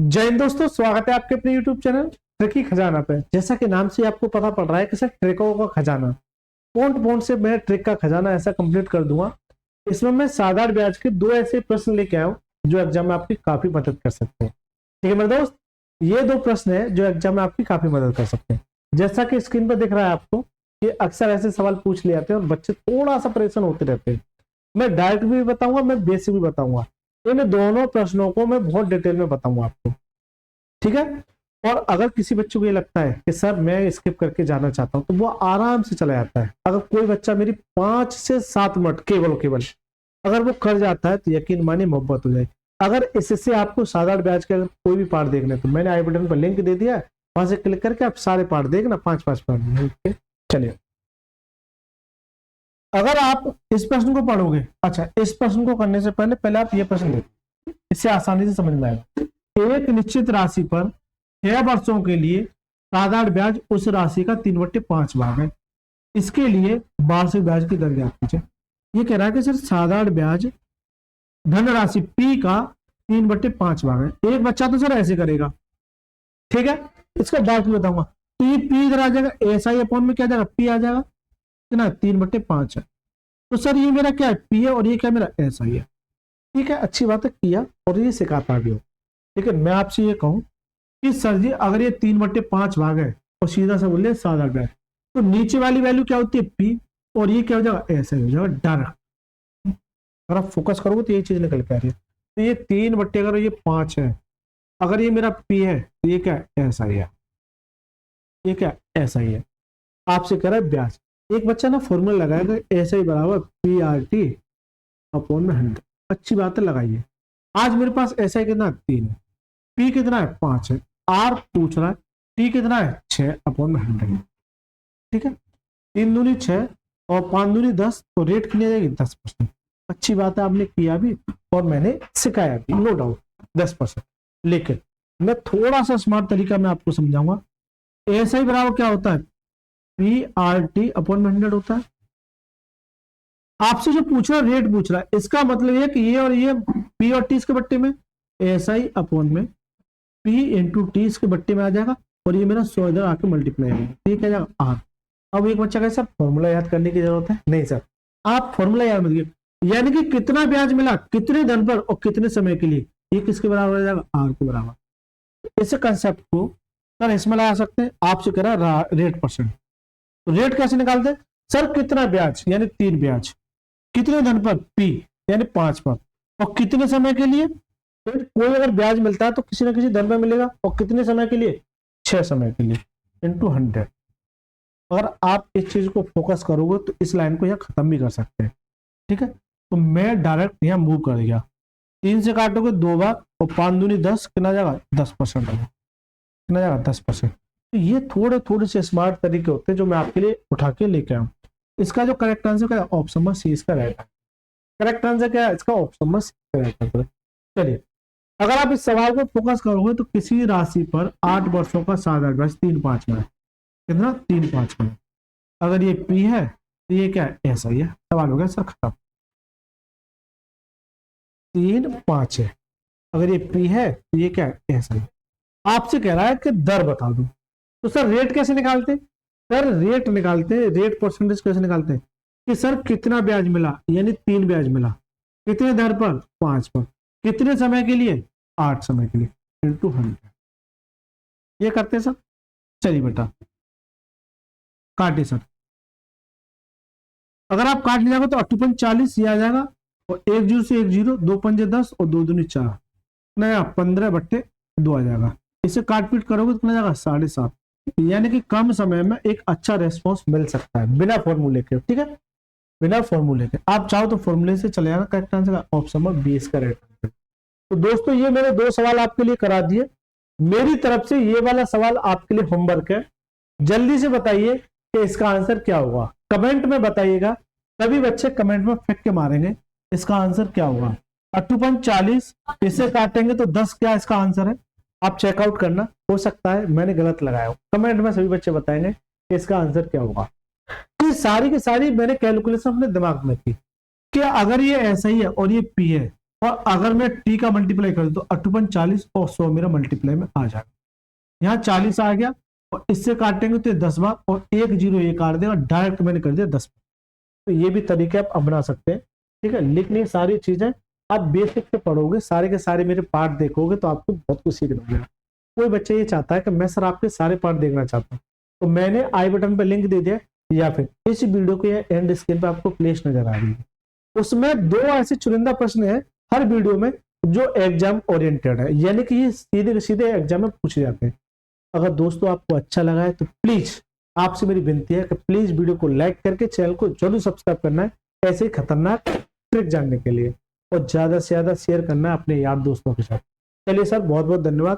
जय हिंद दोस्तों, स्वागत है आपके अपने YouTube चैनल ट्रिकी खजाना पे। जैसा कि नाम से आपको पता पड़ रहा है कि सर ट्रिकों का खजाना पॉइंट से मैं ट्रिक का खजाना ऐसा कंप्लीट कर दूंगा। इसमें मैं साधारण ब्याज के दो ऐसे प्रश्न लेके आया हूं जो एग्जाम में आपकी काफी मदद कर सकते हैं। ठीक है मेरे दोस्त, ये दो प्रश्न है जो एग्जाम में आपकी काफी मदद कर सकते हैं। जैसा कि स्क्रीन पर दिख रहा है आपको, ये अक्सर ऐसे सवाल पूछ ले जाते हैं और बच्चे थोड़ा सा परेशान होते रहते हैं। मैं डायरेक्ट भी बताऊंगा, मैं बेसिक भी बताऊंगा। इन दोनों प्रश्नों को मैं बहुत डिटेल में बताऊंगा आपको, ठीक है। और अगर किसी बच्चे को ये लगता है कि सर मैं स्किप करके जाना चाहता हूं, तो वो आराम से चला जाता है। अगर कोई बच्चा मेरी 5 से 7 मिनट केवल अगर वो कर जाता है तो यकीन मानिए मोहब्बत हो जाए। अगर इससे आपको साधारण ब्याज के अगर कोई भी पार्ट देखना है तो मैंने आई बटन पर लिंक दे दिया है, वहां से क्लिक करके आप सारे पार्ट देखना 5-5 मिनट। चलिए, अगर आप इस प्रश्न को पढ़ोगे, अच्छा इस प्रश्न को करने से पहले आप ये प्रश्न देखो, इससे आसानी से समझ में आएगा। एक निश्चित राशि पर 6 वर्षों के लिए साधारण ब्याज उस राशि का 3/5 भाग है। इसके लिए वार्षिक ब्याज की दर ज्ञात कीजिए। ये कह रहा है कि सर साधारण ब्याज धनराशि P का 3/5 भाग है। एक बच्चा तो सर ऐसे करेगा, ठीक है। इसका डायरेक्ट बताऊंगा तो ये P इधर आ जाएगा, SI अपॉन में क्या आ जाएगा, P आ जाएगा, कितना 3/5 है। तो सर ये मेरा क्या है, P है, और ये क्या मेरा SI है। ठीक है, अच्छी बात है, किया और ये सिखाता भी हो। लेकिन मैं आपसे ये कहूं कि सर जी अगर ये 3/5 भाग है और सीधा सा बोले साधारण ब्याज, तो नीचे वाली वैल्यू क्या होती है, P, और ये क्या हो जाएगा, SI हो जाएगा डायरेक्ट। अगर आप फोकस करोगे तो ये चीज निकल के आ रही है। तो ये 3/, अगर ये 5 है, अगर ये मेरा P है तो ये क्या SI है, ये क्या SI है। आपसे कह रहा है ब्याज। एक बच्चा ना फॉर्मूला लगाएगा SI बराबर PRT अपॉन में 100। अच्छी बात है, लगाइए। आज मेरे पास SI कितना है, 3 है, P कितना है, 5 है, R पूछ रहा है, T कितना है, 6 अपॉन में 100। ठीक है, 3 दूनी 6 और 5 दूनी 10, तो रेट कितनी आ जाएगी, 10%। अच्छी बात है, आपने किया भी और मैंने सिखाया भी, नो डाउट 10%। लेकिन मैं थोड़ा सा स्मार्ट तरीका मैं आपको समझाऊंगा। SI बराबर क्या होता है, PRT अपॉन में 100 होता है। आपसे जो पूछ रहा है रेट पूछ रहा है, इसका मतलब ये कि ये और ये P और T इसके बट्टे में, SI अपॉन में P इंटू T इसके बट्टे में आ जाएगा, और ये मेरा 100 इधर आके मल्टीप्लाई होगा, ये क्या जाएगा R। अब एक बच्चा कैसा फॉर्मूला याद करने की जरूरत है, नहीं सर आप फॉर्मूला याद मत कीजिए। यानी कि कितना ब्याज मिला कितने धन पर और कितने समय के लिए, ये किसके बराबर आ जाएगा, R के बराबर। इस कंसेप्ट को सर इसमें लगा सकते हैं। आपसे कह रहा है रेट परसेंट, तो रेट कैसे निकालते हैं, सर कितना ब्याज यानी 3 ब्याज, कितने धन पर P यानी 5 पर, और कितने समय के लिए। तो कोई अगर ब्याज मिलता है तो किसी ना किसी धन पर मिलेगा, और कितने समय के लिए, 6 समय के लिए, इंटू 100। अगर आप इस चीज को फोकस करोगे तो इस लाइन को यहाँ खत्म भी कर सकते हैं। ठीक है, तो मैं डायरेक्ट यहाँ मूव कर गया, 3 से काटोगे 2 बार, और 5 दूनी 10, कितना जाएगा 10% होगा, कितना जाएगा 10%। तो ये थोड़े से स्मार्ट तरीके होते हैं जो मैं आपके लिए उठा के लेके आऊँ। इसका जो करेक्ट आंसर क्या है, ऑप्शन नंबर सी इसका रहेगा। करेक्ट आंसर क्या है इसका, ऑप्शन नंबर सी रहेगा। चलिए, अगर आप इस सवाल को फोकस करोगे तो किसी राशि पर 8 वर्षों का साधारण ब्याज 3/5 में है, कितना 3/5 में। अगर ये P है तो ये क्या है, SI है। सवाल हो गया सर खत्म, 3/5 है, अगर ये P है तो ये क्या है, SI। आपसे कह रहा है कि दर बता दो, तो सर रेट कैसे निकालते, सर रेट निकालते, रेट परसेंटेज कैसे निकालते हैं कि सर कितना ब्याज मिला, यानी 3 ब्याज मिला, कितने दर पर, 5 पर, कितने समय के लिए, 8 समय के लिए, इंटू 100। ये करते हैं सर। चलिए बेटा काटे सर, अगर आप काट लीजिएगा तो 8 40 ये आ जाएगा, और 1 0 से 1 0, 2 5 10 और 2 दूनी 4, नया 15/2 आ जाएगा। इसे काट पीट करोगे तो कितना जाएगा, 7.5। यानी कि कम समय में एक अच्छा रेस्पॉन्स मिल सकता है बिना फॉर्मूले के। ठीक है, बिना फॉर्मूले के आप चाहो तो फॉर्मूले से चले जाना। करेक्ट आंसर ऑप्शन नंबर 20 का करेक्ट आंसर। तो दोस्तों ये मेरे 2 सवाल आपके लिए करा दिए। मेरी तरफ से ये वाला सवाल आपके लिए होमवर्क है। जल्दी से बताइए कि इसका आंसर क्या होगा, कमेंट में बताइएगा। सभी बच्चे कमेंट में फेंक के मारेंगे इसका आंसर क्या होगा। 8 40 इसे काटेंगे तो 10 क्या इसका आंसर है, आप चेकआउट करना। हो सकता है मैंने गलत लगाया हो, कमेंट में सभी बच्चे बताएंगे कि इसका आंसर क्या होगा। तो सारी की सारी मैंने कैलकुलेशन अपने दिमाग में की कि अगर ये ऐसा ही है और ये P है और अगर मैं टी का मल्टीप्लाई कर दूं तो 8 × 40 और 100 मेरा मल्टीप्लाई में आ जाएगा। यहाँ 40 आ गया और इससे काटेंगे तो 10 बार और 1 0 ये काट देगा, डायरेक्ट मैंने कर दिया 10 बार। तो ये भी तरीके आप अपना सकते हैं, ठीक है। लिखनी सारी चीजें आप बेसिक से पढ़ोगे, सारे के सारे मेरे पार्ट देखोगे तो आपको बहुत कुछ सीखना होगा। कोई बच्चा ये चाहता है कि मैं सर आपके सारे पार्ट देखना चाहता हूँ, तो मैंने आई बटन पर लिंक दे दिया, या फिर इस वीडियो के एंड स्क्रीन पर आपको प्लेलिस्ट नजर आ रही है, उसमें 2 ऐसे चुनिंदा प्रश्न है हर वीडियो में जो एग्जाम ओरिएंटेड है, यानी कि ये सीधे सीधे एग्जाम में पूछे जाते हैं। अगर दोस्तों आपको अच्छा लगा है तो प्लीज आपसे मेरी विनती है कि प्लीज वीडियो को लाइक करके चैनल को जरूर सब्सक्राइब करना है ऐसे ही खतरनाक ट्रिक जानने के लिए, और ज्यादा से ज्यादा शेयर करना है अपने यार दोस्तों के साथ। चलिए सर, बहुत बहुत धन्यवाद।